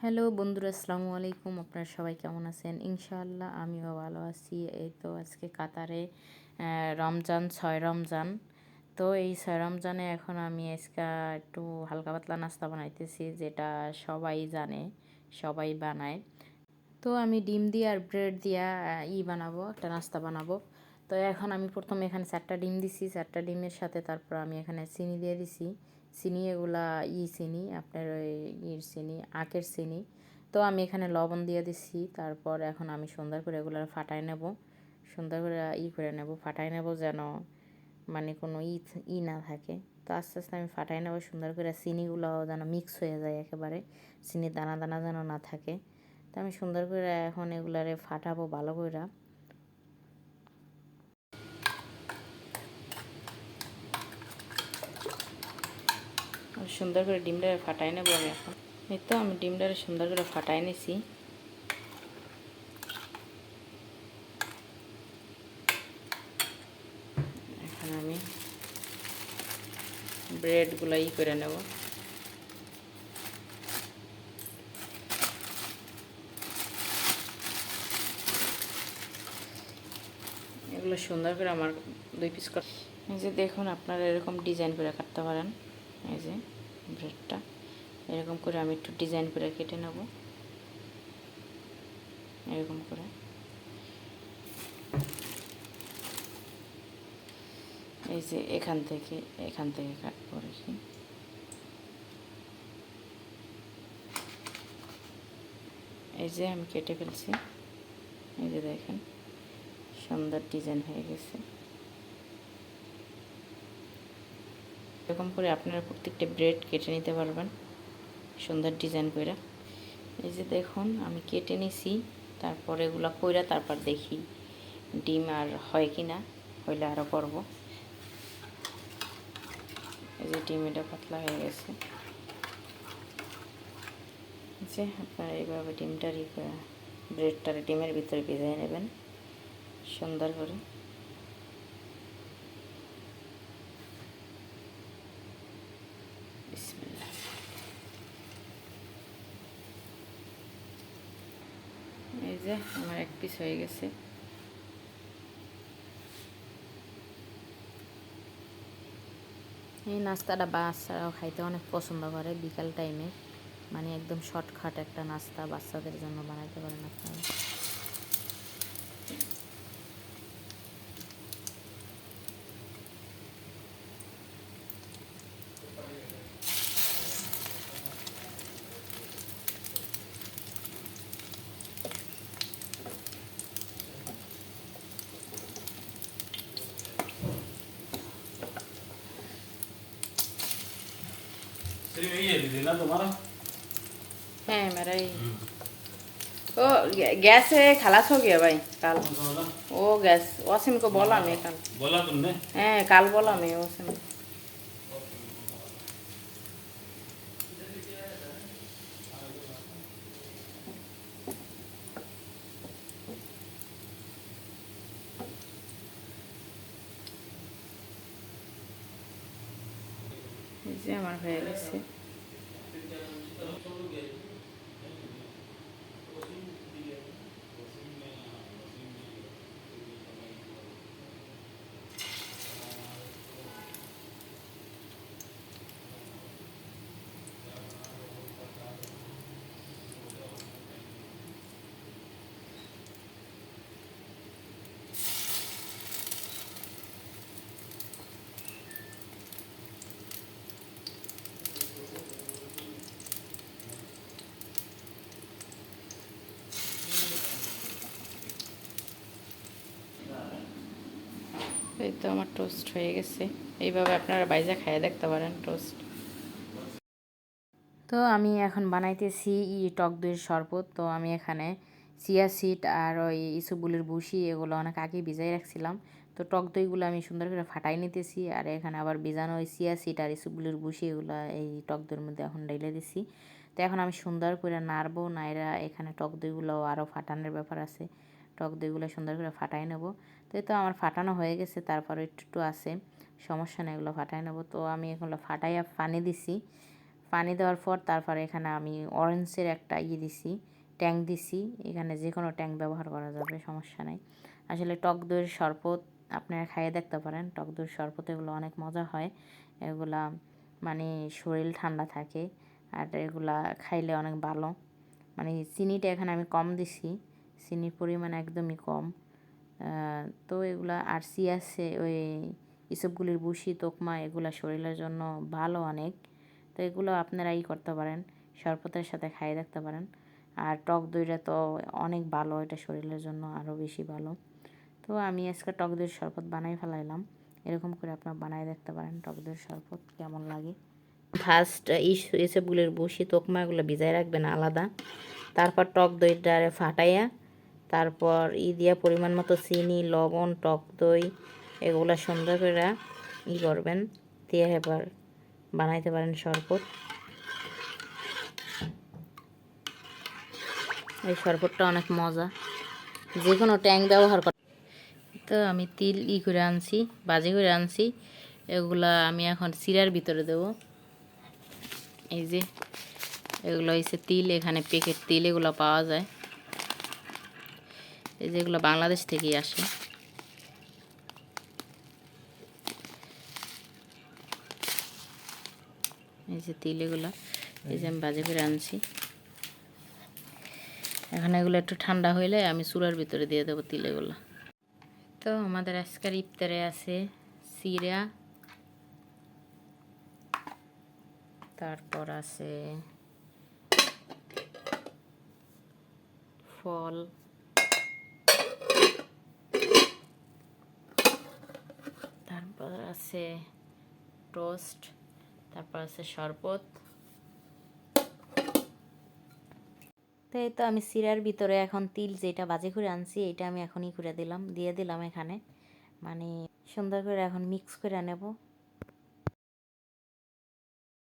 Hello বন্ধুরা, আসসালামু আলাইকুম। আপনারা সবাই কেমন আছেন? ইনশাআল্লাহ আমিও ভালো আছি। এই তো আজকে কাতারে রমজান, ৬ রমজান। তো এই ৬ রমজানে এখন আমি আজকে একটু হালকা পাতলা নাস্তা বানাইতেছি, যেটা সবাই জানে, সবাই বানায়। তো আমি ডিম দিয়ে আর ব্রেড দিয়া বানাবো, একটা নাস্তা বানাবো। তো এখন আমি প্রথমে এখানে 4টা ডিম দিছি। 4টা ডিমের সাথে তারপর আমি এখানে চিনি দিয়ে দিছি। চিনি এগুলা চিনি, আপনার ওই চিনি, আখের চিনি। তো আমি এখানে লবণ দিয়ে দিছি। তারপর এখন আমি সুন্দর করে এগুলো ফাটায় নেব, সুন্দর করে করে নেব, ফাটায় নেব, যেন মানে কোনো না থাকে। তো আস্তে আস্তে আমি ফাটাই নেব সুন্দর করে, চিনিগুলোও যেন মিক্স হয়ে যায় একেবারে, চিনির দানা দানা যেন না থাকে। তো আমি সুন্দর করে এখন এগুলারে ফাটাবো ভালো করে। সুন্দর করে ডিমটারে ফাটাই নেব আমি এখন। এই তো আমি ডিমটারে সুন্দর করে ফাটাই নিছি। এখন আমি ব্রেডগুলো করে নেব। এগুলো সুন্দর করে আমার 2 পিস করে, এই যে দেখুন, আপনারা এরকম ডিজাইন করে কাটতে পারেন। এই যে ব্রেডটা এরকম করে আমি একটু ডিজাইন করে কেটে নেব, এরকম করে। এই যে এখান থেকে কাটবো আর কি। এই যে আমি কেটে ফেলছি। এই যে দেখেন, সুন্দর ডিজাইন হয়ে গেছে। এরকম করে আপনারা প্রত্যেকটা ব্রেড কেটে নিতে পারবেন সুন্দর ডিজাইন করে। এই যে দেখুন, আমি কেটে নিছি। তারপর এগুলো কইরা তারপর দেখি ডিম আর হয় কি না, হইলে আরও করব। এই যে ডিম এটা পাতলা হয়ে গেছে। যে আপনারা এইভাবে ডিমটার ব্রেডটার ডিমের ভিতরে ভিজিয়ে নেবেন সুন্দর করে। বিসমিল্লাহ। এই যে আমার 1 পিস হয়ে গেছে। এই নাস্তাটা বাচ্চারাও খাইতে অনেক পছন্দ করে বিকাল টাইমে, মানে একদম শর্টকাট একটা নাস্তা বাচ্চাদের জন্য বানাইতে পারেন আপনারা। है मेरा ही। ओ गैस है, खलास हो गया भाई कल। वो गैस वासिम को बोला मैं कल। बोला तुमने? हैं, कल बोला मैं वासिम। এই যে আমার হয়ে গেছে। এই তো আমার টোস্ট হয়ে গেছে। এইভাবে আপনারা বাইজা খাইয়ে দেখতে পারেন টোস্ট। তো আমি এখন বানাইতেছি টক দইয়ের শরবত। তো আমি এখানে চিয়া সিড আর ওই ইসবগুলের ভুসি এগুলো অনেক আগে ভিজাই রাখছিলাম। তো টক দইগুলো আমি সুন্দর করে ফাটাই নিতেছি, আর এখানে আবার ভিজানো ওই চিয়া সিড আর ইসবগুলের ভুসি এগুলো এই টক দইয়ের মধ্যে এখন ঢেলে দিছি। তো এখন আমি সুন্দর করে নাড়বো, নাইরা এখানে টক দইগুলো আরও ফাটানোর ব্যাপার আছে, টক দইগুলো সুন্দর করে ফাটাই নেব। তো এই তো আমার ফাটানো হয়ে গেছে, তারপরে একটু আছে, সমস্যা নেই, এগুলো ফাটাই নেব। তো আমি এগুলো ফাটাইয়া পানি দিছি। পানি দেওয়ার পর তারপরে এখানে আমি অরেঞ্জের একটা দিছি, ট্যাঙ্ক দিছি। এখানে যে কোনো ট্যাঙ্ক ব্যবহার করা যাবে, সমস্যা নেই। আসলে টক দইয়ের শরবত আপনারা খাইয়ে দেখতে পারেন। টক দইয়ের শরবত এগুলো অনেক মজা হয়। এগুলা মানে শরীর ঠান্ডা থাকে, আর এগুলা খাইলে অনেক ভালো। মানে চিনিটা এখানে আমি কম দিছি, চিনির পরিমাণ একদমই কম। তো এগুলা আর আছে ওই ইসবগুলির ভুসি, তোকমা, এগুলা শরীরের জন্য ভালো অনেক। তো এগুলো আপনারা করতে পারেন, শরবতের সাথে খাইয়ে দেখতে পারেন। আর টক দইটা তো অনেক ভালো, এটা শরীরের জন্য আরও বেশি ভালো। তো আমি আজকে টক দইয়ের শরবত বানাই ফেলাইলাম। এরকম করে আপনারা বানাই দেখতে পারেন টক দইয়ের শরবত, কেমন লাগে। ফার্স্ট এসবগুলির বসি, তোকমা, এগুলো ভিজাই রাখবেন আলাদা। তারপর টক দইটা ফাটাইয়া তারপর দিয়া পরিমাণ মতো চিনি, লবণ, টক দই এগুলো সুন্দর করে করবেন, দিয়ে এবার বানাইতে পারেন শরবত। এই শরবতটা অনেক মজা, যে কোনো ট্যাঙ্ক ব্যবহার করে। তো আমি তিল করে আনছি, বাজি করে আনছি। এগুলা আমি এখন সিরার ভিতরে দেবো। এই যে এগুলো হচ্ছে তিল, এখানে প্যাকেট তিল এগুলো পাওয়া যায়। এই যে এগুলো বাংলাদেশ থেকেই আসে। এই যে তিল এগুলো, এই যে আমি বাজে করে আনছি। এখন এগুলো একটু ঠান্ডা হইলে আমি চুলার ভিতরে দিয়ে দেবো তিল এগুলো। তো আমাদের আজকের ইফতারে আছে সিরা, তারপর আছে ফল, তারপর আছে টোস্ট, তারপর আছে শরবত। তো এই তো আমি সিরার ভিতরে এখন তিল যেটা বাজে করে আনছি এটা আমি এখনই করে দিলাম, দিয়ে দিলাম এখানে। মানে সুন্দর করে এখন মিক্স করে নেব।